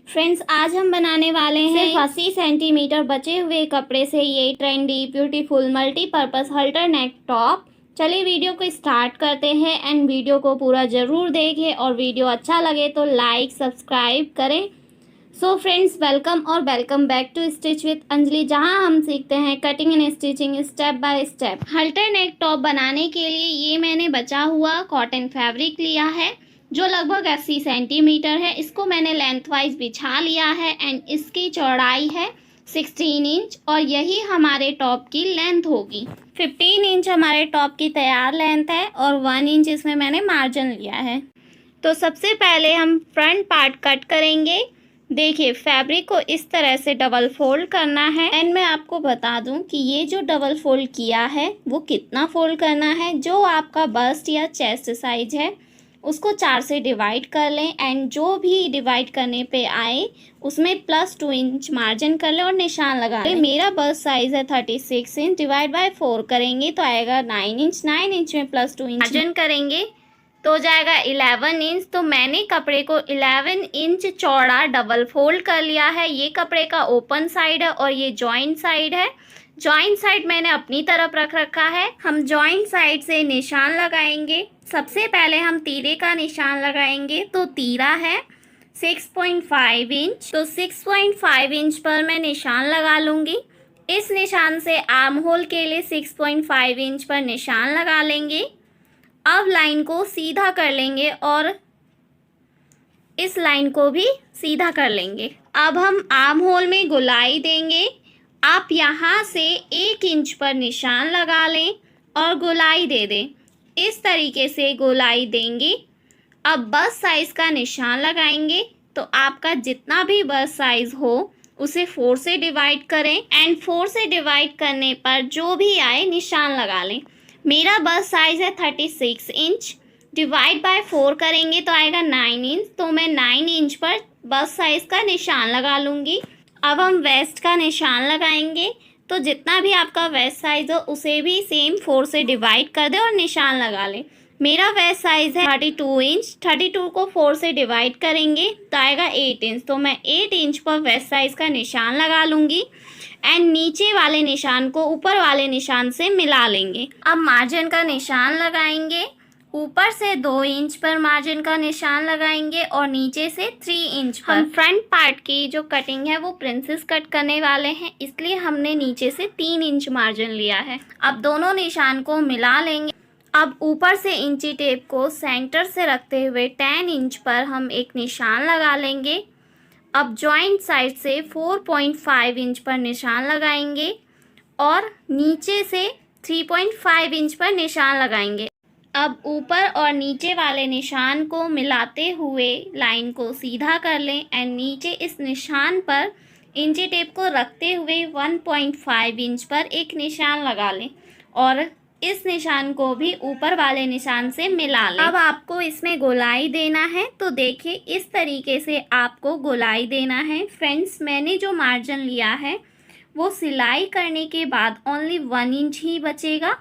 Friends, आज हम बनाने वाले हैं सिर्फ 80 सेंटीमीटर बचे हुए कपड़े से ये trendy beautiful multipurpose halter neck top. चलिए वीडियो को स्टार्ट करते हैं एंड वीडियो को पूरा ज़रूर देखें और वीडियो अच्छा लगे तो लाइक सब्सक्राइब करें। सो फ्रेंड्स, वेलकम और welcome back to stitch with Anjali, जहां हम सीखते हैं cutting and stitching step by step. Halter neck top बनाने के लिए ये मैंने बचा हुआ कॉटन फैब्रिक लिया है जो लगभग 80 सेंटीमीटर है। इसको मैंने लेंथ वाइज बिछा लिया है एंड इसकी चौड़ाई है 16 इंच और यही हमारे टॉप की लेंथ होगी। 15 इंच हमारे टॉप की तैयार लेंथ है और 1 इंच इसमें मैंने मार्जिन लिया है। तो सबसे पहले हम फ्रंट पार्ट कट करेंगे। देखिए, फैब्रिक को इस तरह से डबल फोल्ड करना है एंड मैं आपको बता दूं कि ये जो डबल फोल्ड किया है वो कितना फोल्ड करना है। जो आपका बस्ट या चेस्ट साइज है उसको 4 से डिवाइड कर लें एंड जो भी डिवाइड करने पे आए उसमें +2 इंच मार्जिन कर लें और निशान लगा लें। मेरा बस्ट साइज है 36 इंच, डिवाइड बाय 4 करेंगे तो आएगा 9 इंच। 9 इंच में +2 इंच मार्जिन करेंगे तो हो जाएगा 11 इंच। तो मैंने कपड़े को 11 इंच चौड़ा डबल फोल्ड कर लिया है। ये कपड़े का ओपन साइड है और ये जॉइंट साइड है। जॉइंट साइड मैंने अपनी तरफ रख रखा है। हम जॉइंट साइड से निशान लगाएंगे। सबसे पहले हम तीरे का निशान लगाएंगे। तो तीरा है 6.5 इंच, तो 6.5 इंच पर मैं निशान लगा लूँगी। इस निशान से आर्म होल के लिए 6.5 इंच पर निशान लगा लेंगे। अब लाइन को सीधा कर लेंगे और इस लाइन को भी सीधा कर लेंगे। अब हम आर्म होल में गोलाई देंगे। आप यहाँ से 1 इंच पर निशान लगा लें और गोलाई दे दें। इस तरीके से गोलाई देंगे। अब बस्ट साइज़ का निशान लगाएंगे। तो आपका जितना भी बस्ट साइज़ हो उसे 4 से डिवाइड करें एंड 4 से डिवाइड करने पर जो भी आए निशान लगा लें। मेरा बस्ट साइज़ है 36 इंच, डिवाइड बाय 4 करेंगे तो आएगा 9 इंच। तो मैं 9 इंच पर बस्ट साइज़ का निशान लगा लूँगी। अब हम वेस्ट का निशान लगाएंगे। तो जितना भी आपका वेस्ट साइज़ हो उसे भी सेम 4 से डिवाइड कर दें और निशान लगा लें। मेरा वेस्ट साइज़ है 32 इंच। 32 को 4 से डिवाइड करेंगे तो आएगा 8 इंच। तो मैं 8 इंच पर वेस्ट साइज़ का निशान लगा लूँगी एंड नीचे वाले निशान को ऊपर वाले निशान से मिला लेंगे। अब मार्जिन का निशान लगाएंगे। ऊपर से 2 इंच पर मार्जिन का निशान लगाएंगे और नीचे से 3 इंच पर। हम फ्रंट पार्ट की जो कटिंग है वो प्रिंसेस कट करने वाले हैं, इसलिए हमने नीचे से 3 इंच मार्जिन लिया है। अब दोनों निशान को मिला लेंगे। अब ऊपर से इंची टेप को सेंटर से रखते हुए 10 इंच पर हम एक निशान लगा लेंगे। अब जॉइंट साइड से 4.5 इंच पर निशान लगाएंगे और नीचे से 3.5 इंच पर निशान लगाएंगे। अब ऊपर और नीचे वाले निशान को मिलाते हुए लाइन को सीधा कर लें एंड नीचे इस निशान पर इंची टेप को रखते हुए 1.5 इंच पर एक निशान लगा लें और इस निशान को भी ऊपर वाले निशान से मिला लें। अब आपको इसमें गोलाई देना है। तो देखिए, इस तरीके से आपको गोलाई देना है। फ्रेंड्स, मैंने जो मार्जिन लिया है वो सिलाई करने के बाद ओनली 1 इंच ही बचेगा।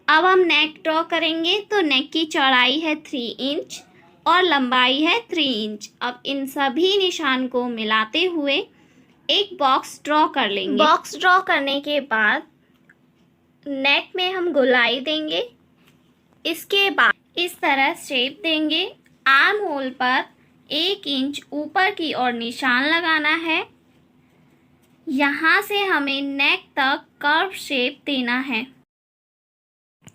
अब हम नेक ड्रॉ करेंगे। तो नेक की चौड़ाई है 3 इंच और लंबाई है 3 इंच। अब इन सभी निशान को मिलाते हुए एक बॉक्स ड्रॉ कर लेंगे। बॉक्स ड्रॉ करने के बाद नेक में हम गोलाई देंगे। इसके बाद इस तरह शेप देंगे। आर्म होल पर 1 इंच ऊपर की ओर निशान लगाना है। यहाँ से हमें नेक तक कर्व शेप देना है।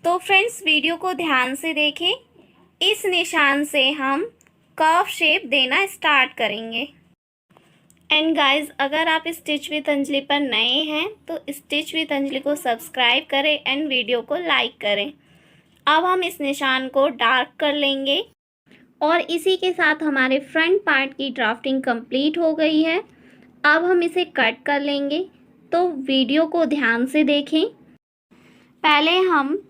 तो फ्रेंड्स, वीडियो को ध्यान से देखें। इस निशान से हम कर्व शेप देना स्टार्ट करेंगे। एंड गाइस, अगर आप स्टिच विद अंजलि पर नए हैं तो स्टिच विद अंजलि को सब्सक्राइब करें एंड वीडियो को लाइक करें। अब हम इस निशान को डार्क कर लेंगे और इसी के साथ हमारे फ्रंट पार्ट की ड्राफ्टिंग कंप्लीट हो गई है। अब हम इसे कट कर लेंगे। तो वीडियो को ध्यान से देखें। पहले हम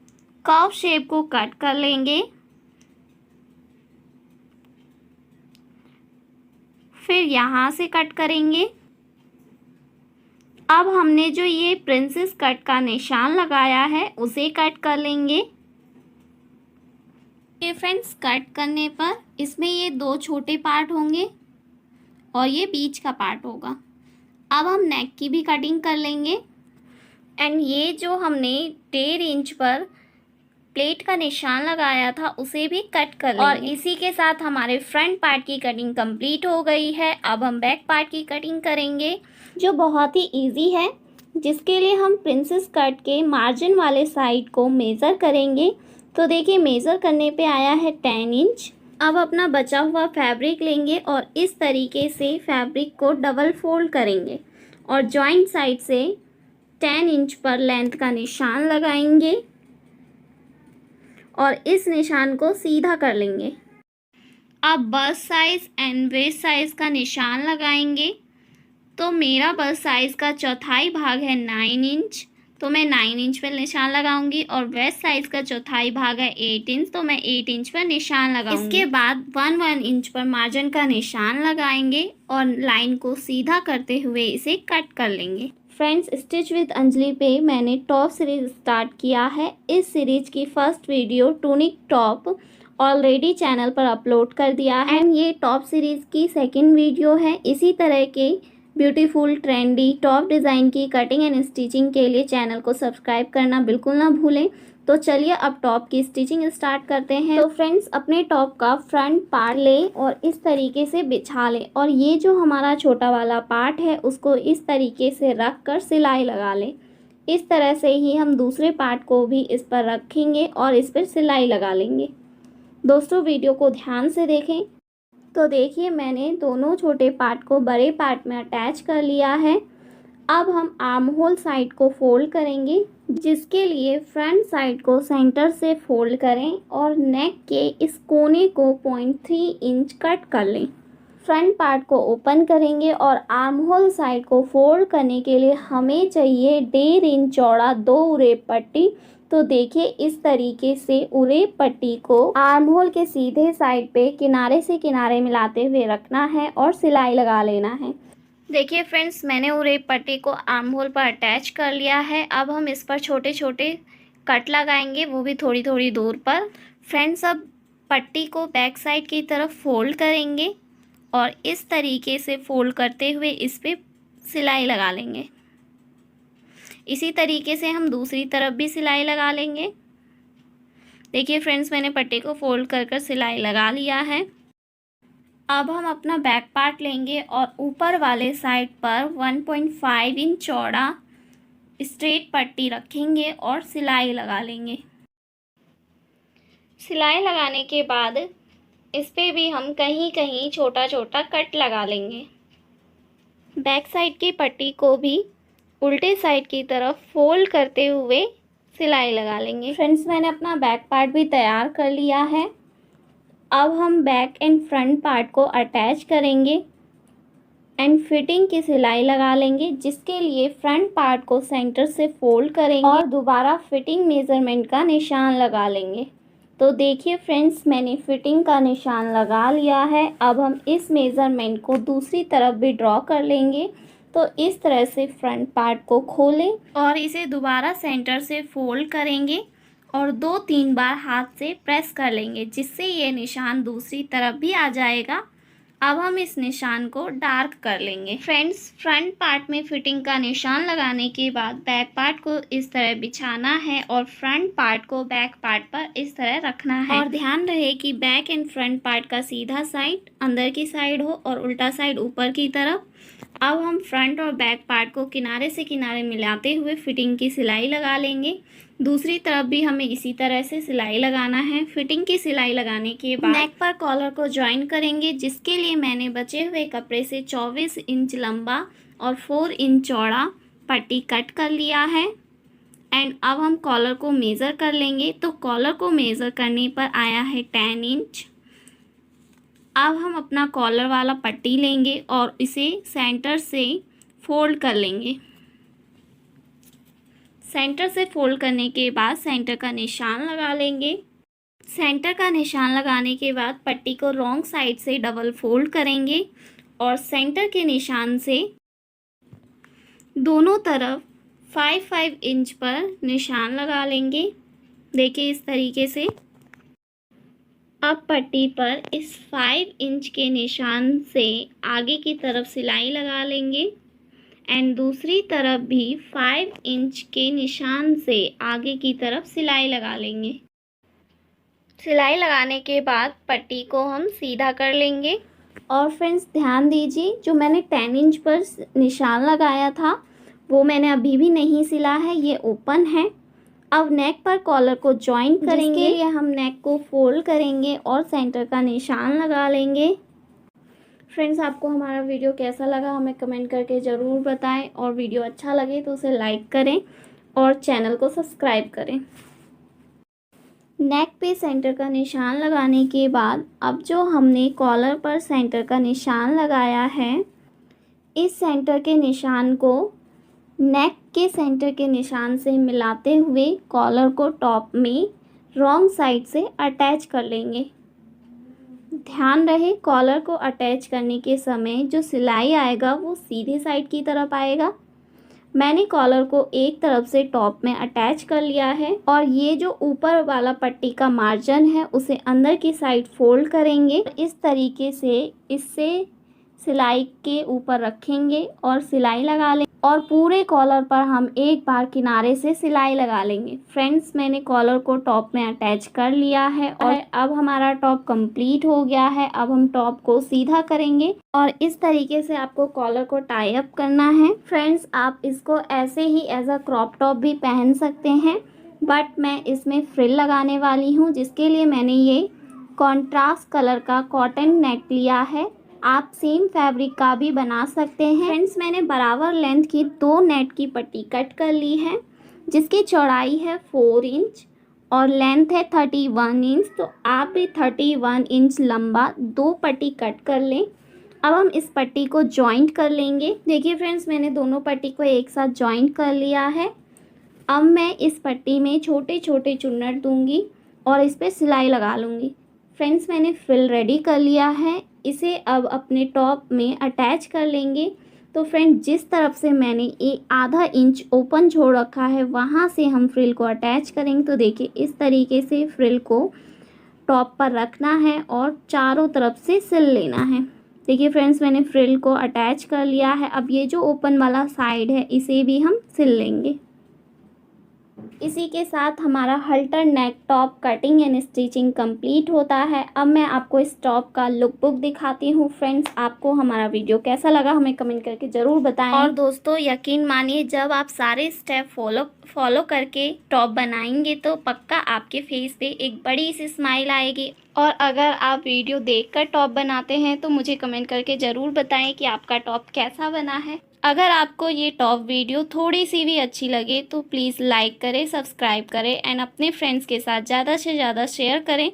कर्व शेप को कट कर लेंगे, फिर यहाँ से कट करेंगे। अब हमने जो ये प्रिंसेस कट का निशान लगाया है उसे कट कर लेंगे। ये फ्रेंड्स, कट करने पर इसमें ये 2 छोटे पार्ट होंगे और ये बीच का पार्ट होगा। अब हम नेक की भी कटिंग कर लेंगे एंड ये जो हमने 1.5 इंच पर प्लेट का निशान लगाया था उसे भी कट कर लेंगे। और इसी के साथ हमारे फ्रंट पार्ट की कटिंग कंप्लीट हो गई है। अब हम बैक पार्ट की कटिंग करेंगे जो बहुत ही इजी है, जिसके लिए हम प्रिंसेस कट के मार्जिन वाले साइड को मेज़र करेंगे। तो देखिए मेज़र करने पे आया है 10 इंच। अब अपना बचा हुआ फैब्रिक लेंगे और इस तरीके से फैब्रिक को डबल फोल्ड करेंगे और जॉइंट साइड से 10 इंच पर लेंथ का निशान लगाएंगे और इस निशान को सीधा कर लेंगे। अब bust size and waist size का निशान लगाएंगे। तो मेरा बस्ट साइज़ का चौथाई भाग है 9 इंच, तो मैं 9 इंच पर निशान लगाऊंगी और वेस्ट साइज़ का चौथाई भाग है 8 इंच, तो मैं 8 इंच पर निशान लगाऊंगी। इसके बाद 1 इंच पर मार्जिन का निशान लगाएंगे और लाइन को सीधा करते हुए इसे कट कर लेंगे। फ्रेंड्स, स्टिच विद अंजलि पे मैंने टॉप सीरीज स्टार्ट किया है। इस सीरीज की first video tunic top already channel पर अपलोड कर दिया है एंड ये टॉप सीरीज की सेकंड वीडियो है। इसी तरह के ब्यूटीफुल ट्रेंडी टॉप डिज़ाइन की कटिंग एंड स्टिचिंग के लिए चैनल को सब्सक्राइब करना बिल्कुल ना भूलें। तो चलिए अब टॉप की स्टिचिंग स्टार्ट करते हैं। तो फ्रेंड्स, अपने टॉप का फ्रंट पार्ट लें और इस तरीके से बिछा लें और ये जो हमारा छोटा वाला पार्ट है उसको इस तरीके से रख कर सिलाई लगा लें। इस तरह से ही हम दूसरे पार्ट को भी इस पर रखेंगे और इस पर सिलाई लगा लेंगे। दोस्तों, वीडियो को ध्यान से देखें। तो देखिए मैंने दोनों छोटे पार्ट को बड़े पार्ट में अटैच कर लिया है। अब हम आर्म होल साइड को फोल्ड करेंगे, जिसके लिए फ्रंट साइड को सेंटर से फोल्ड करें और नेक के इस कोने को 0.3 इंच कट कर लें। फ्रंट पार्ट को ओपन करेंगे और आर्म होल साइड को फोल्ड करने के लिए हमें चाहिए 1.5 इंच चौड़ा 2 उरेब पट्टी। तो देखिए इस तरीके से उरेब पट्टी को आर्म होल के सीधे साइड पे किनारे से किनारे मिलाते हुए रखना है और सिलाई लगा लेना है। देखिए फ्रेंड्स, मैंने उरेब पट्टी को आर्म होल पर अटैच कर लिया है। अब हम इस पर छोटे छोटे कट लगाएंगे, वो भी थोड़ी थोड़ी दूर पर। फ्रेंड्स, अब पट्टी को बैक साइड की तरफ फोल्ड करेंगे और इस तरीके से फोल्ड करते हुए इस पर सिलाई लगा लेंगे। इसी तरीके से हम दूसरी तरफ भी सिलाई लगा लेंगे। देखिए फ्रेंड्स, मैंने पट्टी को फोल्ड कर कर सिलाई लगा लिया है। अब हम अपना बैक पार्ट लेंगे और ऊपर वाले साइड पर 1.5 इंच चौड़ा स्ट्रेट पट्टी रखेंगे और सिलाई लगा लेंगे। सिलाई लगाने के बाद इस पे भी हम कहीं कहीं छोटा छोटा कट लगा लेंगे। बैक साइड की पट्टी को भी उल्टे साइड की तरफ फोल्ड करते हुए सिलाई लगा लेंगे। फ्रेंड्स, मैंने अपना बैक पार्ट भी तैयार कर लिया है। अब हम बैक एंड फ्रंट पार्ट को अटैच करेंगे एंड फिटिंग की सिलाई लगा लेंगे, जिसके लिए फ्रंट पार्ट को सेंटर से फोल्ड करेंगे और दोबारा फिटिंग मेज़रमेंट का निशान लगा लेंगे। तो देखिए फ्रेंड्स, मैंने फिटिंग का निशान लगा लिया है। अब हम इस मेज़रमेंट को दूसरी तरफ भी ड्रॉ कर लेंगे। तो इस तरह से फ्रंट पार्ट को खोलें और इसे दोबारा सेंटर से फोल्ड करेंगे और 2-3 बार हाथ से प्रेस कर लेंगे, जिससे ये निशान दूसरी तरफ भी आ जाएगा। अब हम इस निशान को डार्क कर लेंगे। फ्रेंड्स, फ्रंट पार्ट में फिटिंग का निशान लगाने के बाद बैक पार्ट को इस तरह बिछाना है और फ्रंट पार्ट को बैक पार्ट पर इस तरह रखना है। और ध्यान रहे कि बैक एंड फ्रंट पार्ट का सीधा साइड अंदर की साइड हो और उल्टा साइड ऊपर की तरफ। अब हम फ्रंट और बैक पार्ट को किनारे से किनारे मिलाते हुए फिटिंग की सिलाई लगा लेंगे। दूसरी तरफ भी हमें इसी तरह से सिलाई लगाना है। फिटिंग की सिलाई लगाने के बाद नेक पर कॉलर को ज्वाइन करेंगे, जिसके लिए मैंने बचे हुए कपड़े से 24 इंच लंबा और 4 इंच चौड़ा पट्टी कट कर लिया है। एंड अब हम कॉलर को मेज़र कर लेंगे। तो कॉलर को मेज़र करने पर आया है 10 इंच। अब हम अपना कॉलर वाला पट्टी लेंगे और इसे सेंटर से फोल्ड कर लेंगे। सेंटर से फोल्ड करने के बाद सेंटर का निशान लगा लेंगे। सेंटर का निशान लगाने के बाद पट्टी को रॉन्ग साइड से डबल फोल्ड करेंगे और सेंटर के निशान से दोनों तरफ 5-5 इंच पर निशान लगा लेंगे। देखिए इस तरीके से। अब पट्टी पर इस 5 इंच के निशान से आगे की तरफ सिलाई लगा लेंगे एंड दूसरी तरफ भी 5 इंच के निशान से आगे की तरफ सिलाई लगा लेंगे। सिलाई लगाने के बाद पट्टी को हम सीधा कर लेंगे। और फ्रेंड्स ध्यान दीजिए, जो मैंने 10 इंच पर निशान लगाया था वो मैंने अभी भी नहीं सिला है, ये ओपन है। अब नेक पर कॉलर को जॉइन करेंगे, जिसके लिए हम नेक को फोल्ड करेंगे और सेंटर का निशान लगा लेंगे। फ्रेंड्स आपको हमारा वीडियो कैसा लगा हमें कमेंट करके ज़रूर बताएं, और वीडियो अच्छा लगे तो उसे लाइक करें और चैनल को सब्सक्राइब करें। नेक पे सेंटर का निशान लगाने के बाद अब जो हमने कॉलर पर सेंटर का निशान लगाया है, इस सेंटर के निशान को नेक के सेंटर के निशान से मिलाते हुए कॉलर को टॉप में रॉन्ग साइड से अटैच कर लेंगे। ध्यान रहे कॉलर को अटैच करने के समय जो सिलाई आएगा वो सीधे साइड की तरफ आएगा। मैंने कॉलर को एक तरफ से टॉप में अटैच कर लिया है और ये जो ऊपर वाला पट्टी का मार्जिन है उसे अंदर की साइड फोल्ड करेंगे। इस तरीके से इससे सिलाई के ऊपर रखेंगे और सिलाई लगा लेंगे और पूरे कॉलर पर हम एक बार किनारे से सिलाई लगा लेंगे। फ्रेंड्स मैंने कॉलर को टॉप में अटैच कर लिया है और अब हमारा टॉप कंप्लीट हो गया है। अब हम टॉप को सीधा करेंगे और इस तरीके से आपको कॉलर को टाई अप करना है। फ्रेंड्स आप इसको ऐसे ही एज अ क्रॉप टॉप भी पहन सकते हैं, बट मैं इसमें फ्रिल लगाने वाली हूँ, जिसके लिए मैंने ये कॉन्ट्रास्ट कलर का कॉटन नेट लिया है। आप सेम फैब्रिक का भी बना सकते हैं। फ्रेंड्स मैंने बराबर लेंथ की 2 नेट की पट्टी कट कर ली है, जिसकी चौड़ाई है 4 इंच और लेंथ है 31 इंच। तो आप भी 31 इंच लंबा 2 पट्टी कट कर लें। अब हम इस पट्टी को जॉइंट कर लेंगे। देखिए फ्रेंड्स मैंने दोनों पट्टी को एक साथ जॉइंट कर लिया है। अब मैं इस पट्टी में छोटे छोटे चुन्नट दूंगी और इस पर सिलाई लगा लूँगी। फ्रेंड्स मैंने फ्रिल रेडी कर लिया है, इसे अब अपने टॉप में अटैच कर लेंगे। तो फ्रेंड जिस तरफ से मैंने एक आधा इंच ओपन छोड़ रखा है वहाँ से हम फ्रिल को अटैच करेंगे। तो देखिए इस तरीके से फ्रिल को टॉप पर रखना है और चारों तरफ से सिल लेना है। देखिए फ्रेंड्स मैंने फ्रिल को अटैच कर लिया है। अब ये जो ओपन वाला साइड है इसे भी हम सिल लेंगे। इसी के साथ हमारा halter neck top cutting and stitching complete होता है। अब मैं आपको इस टॉप का लुक बुक दिखाती हूँ। फ्रेंड्स आपको हमारा वीडियो कैसा लगा हमें कमेंट करके ज़रूर बताएं। और दोस्तों यकीन मानिए जब आप सारे स्टेप फॉलो करके टॉप बनाएंगे तो पक्का आपके फेस पे एक बड़ी सी स्माइल आएगी। और अगर आप वीडियो देखकर टॉप बनाते हैं तो मुझे कमेंट करके ज़रूर बताएं कि आपका टॉप कैसा बना है। अगर आपको ये टॉप वीडियो थोड़ी सी भी अच्छी लगे तो प्लीज़ लाइक करें, सब्सक्राइब करें एंड अपने फ्रेंड्स के साथ ज़्यादा से ज़्यादा शेयर करें।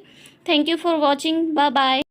Thank you for watching. Bye bye.